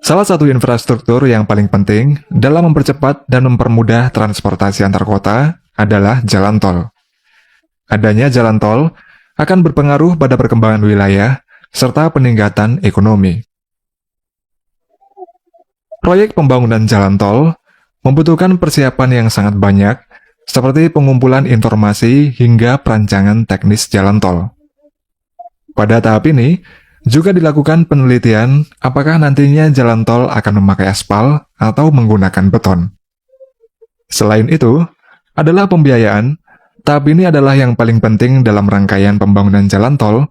Salah satu infrastruktur yang paling penting dalam mempercepat dan mempermudah transportasi antar kota adalah jalan tol. Adanya jalan tol akan berpengaruh pada perkembangan wilayah serta peningkatan ekonomi. Proyek pembangunan jalan tol membutuhkan persiapan yang sangat banyak, seperti pengumpulan informasi hingga perancangan teknis jalan tol. Pada tahap ini, juga dilakukan penelitian apakah nantinya jalan tol akan memakai aspal atau menggunakan beton. Selain itu, adalah pembiayaan. Tahap ini adalah yang paling penting dalam rangkaian pembangunan jalan tol.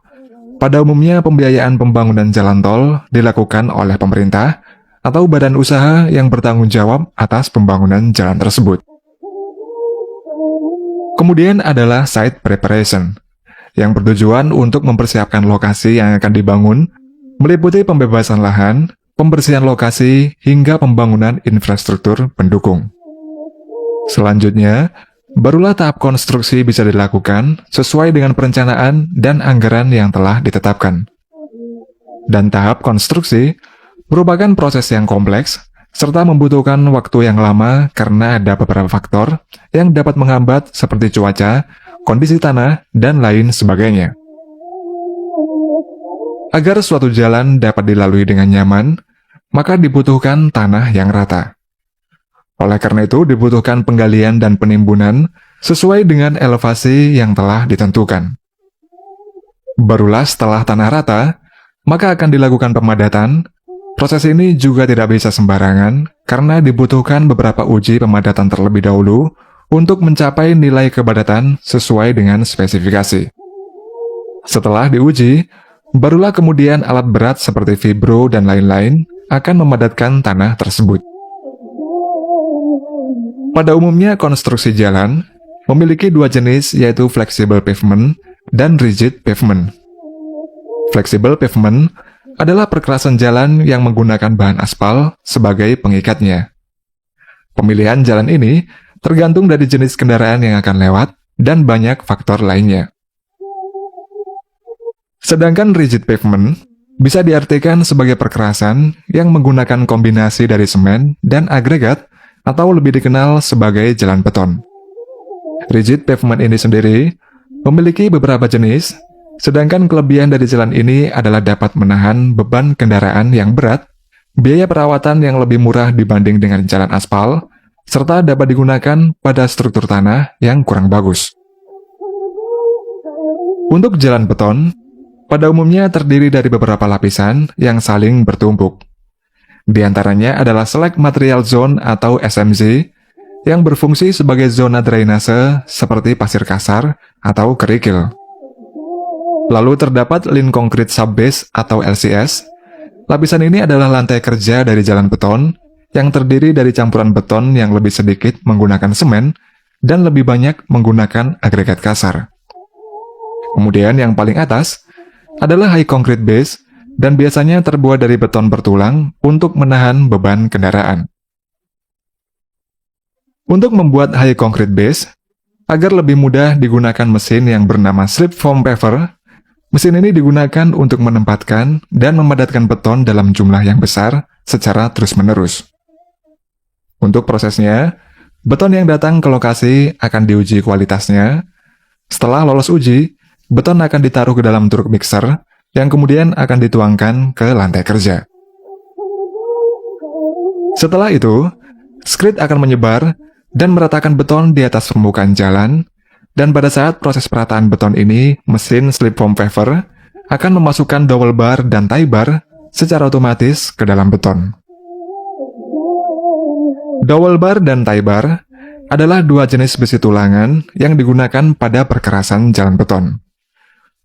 Pada umumnya, pembiayaan pembangunan jalan tol dilakukan oleh pemerintah atau badan usaha yang bertanggung jawab atas pembangunan jalan tersebut. Kemudian adalah site preparation, yang bertujuan untuk mempersiapkan lokasi yang akan dibangun, meliputi pembebasan lahan, pembersihan lokasi, hingga pembangunan infrastruktur pendukung. Selanjutnya, barulah tahap konstruksi bisa dilakukan sesuai dengan perencanaan dan anggaran yang telah ditetapkan. Dan tahap konstruksi merupakan proses yang kompleks, serta membutuhkan waktu yang lama karena ada beberapa faktor yang dapat menghambat seperti cuaca, kondisi tanah, dan lain sebagainya. Agar suatu jalan dapat dilalui dengan nyaman, maka dibutuhkan tanah yang rata. Oleh karena itu, dibutuhkan penggalian dan penimbunan sesuai dengan elevasi yang telah ditentukan. Barulah setelah tanah rata, maka akan dilakukan pemadatan. Proses ini juga tidak bisa sembarangan karena dibutuhkan beberapa uji pemadatan terlebih dahulu untuk mencapai nilai kepadatan sesuai dengan spesifikasi. Setelah diuji, barulah kemudian alat berat seperti vibro dan lain-lain akan memadatkan tanah tersebut. Pada umumnya, konstruksi jalan memiliki dua jenis, yaitu flexible pavement dan rigid pavement. Flexible pavement adalah perkerasan jalan yang menggunakan bahan aspal sebagai pengikatnya. Pemilihan jalan ini tergantung dari jenis kendaraan yang akan lewat dan banyak faktor lainnya. Sedangkan rigid pavement bisa diartikan sebagai perkerasan yang menggunakan kombinasi dari semen dan agregat atau lebih dikenal sebagai jalan beton. Rigid pavement ini sendiri memiliki beberapa jenis. Sedangkan kelebihan dari jalan ini adalah dapat menahan beban kendaraan yang berat, biaya perawatan yang lebih murah dibanding dengan jalan aspal, serta dapat digunakan pada struktur tanah yang kurang bagus. Untuk jalan beton, pada umumnya terdiri dari beberapa lapisan yang saling bertumpuk. Di antaranya adalah Select Material Zone atau SMZ, yang berfungsi sebagai zona drainase seperti pasir kasar atau kerikil. Lalu terdapat Lean Concrete Subbase atau LCS. Lapisan ini adalah lantai kerja dari jalan beton yang terdiri dari campuran beton yang lebih sedikit menggunakan semen dan lebih banyak menggunakan agregat kasar. Kemudian yang paling atas adalah High Concrete Base dan biasanya terbuat dari beton bertulang untuk menahan beban kendaraan. Untuk membuat High Concrete Base, agar lebih mudah digunakan mesin yang bernama Slip Form Paver. Mesin ini digunakan untuk menempatkan dan memadatkan beton dalam jumlah yang besar secara terus-menerus. Untuk prosesnya, beton yang datang ke lokasi akan diuji kualitasnya. Setelah lolos uji, beton akan ditaruh ke dalam truk mixer yang kemudian akan dituangkan ke lantai kerja. Setelah itu, skrit akan menyebar dan meratakan beton di atas permukaan jalan. Dan pada saat proses perataan beton ini, mesin Slip Form Paver akan memasukkan dowel bar dan tie bar secara otomatis ke dalam beton. Dowel bar dan tie bar adalah dua jenis besi tulangan yang digunakan pada perkerasan jalan beton.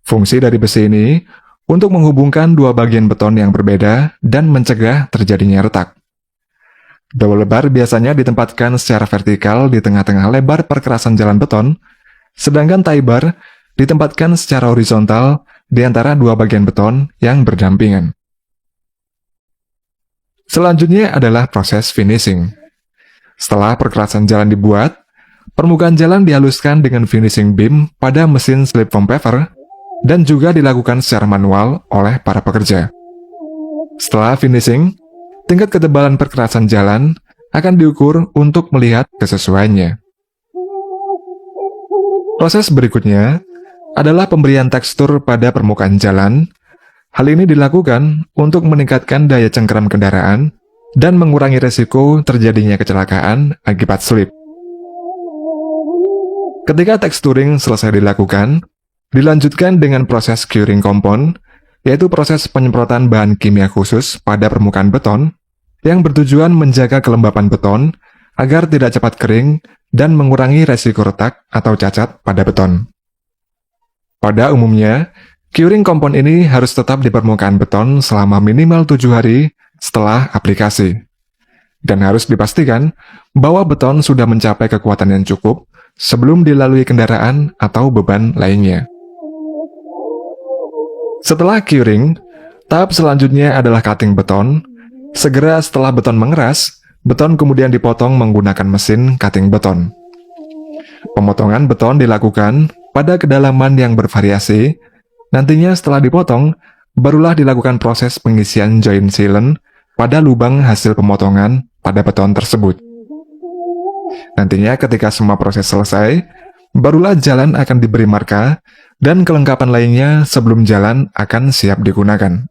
Fungsi dari besi ini untuk menghubungkan dua bagian beton yang berbeda dan mencegah terjadinya retak. Dowel bar biasanya ditempatkan secara vertikal di tengah-tengah lebar perkerasan jalan beton, sedangkan tie bar ditempatkan secara horizontal di antara dua bagian beton yang berdampingan. Selanjutnya adalah proses finishing. Setelah perkerasan jalan dibuat, permukaan jalan dihaluskan dengan finishing beam pada mesin Slip Form Paver dan juga dilakukan secara manual oleh para pekerja. Setelah finishing, tingkat ketebalan perkerasan jalan akan diukur untuk melihat kesesuaiannya. Proses berikutnya adalah pemberian tekstur pada permukaan jalan. Hal ini dilakukan untuk meningkatkan daya cengkeram kendaraan dan mengurangi resiko terjadinya kecelakaan akibat slip. Ketika texturing selesai dilakukan, dilanjutkan dengan proses curing compound, yaitu proses penyemprotan bahan kimia khusus pada permukaan beton yang bertujuan menjaga kelembapan beton agar tidak cepat kering dan mengurangi resiko retak atau cacat pada beton. Pada umumnya, curing compound ini harus tetap di permukaan beton selama minimal 7 hari setelah aplikasi. Dan harus dipastikan bahwa beton sudah mencapai kekuatan yang cukup sebelum dilalui kendaraan atau beban lainnya. Setelah curing, tahap selanjutnya adalah cutting beton. Segera setelah beton mengeras, beton kemudian dipotong menggunakan mesin cutting beton. Pemotongan beton dilakukan pada kedalaman yang bervariasi. Nantinya setelah dipotong, barulah dilakukan proses pengisian joint sealant pada lubang hasil pemotongan pada beton tersebut. Nantinya ketika semua proses selesai, barulah jalan akan diberi marka dan kelengkapan lainnya sebelum jalan akan siap digunakan.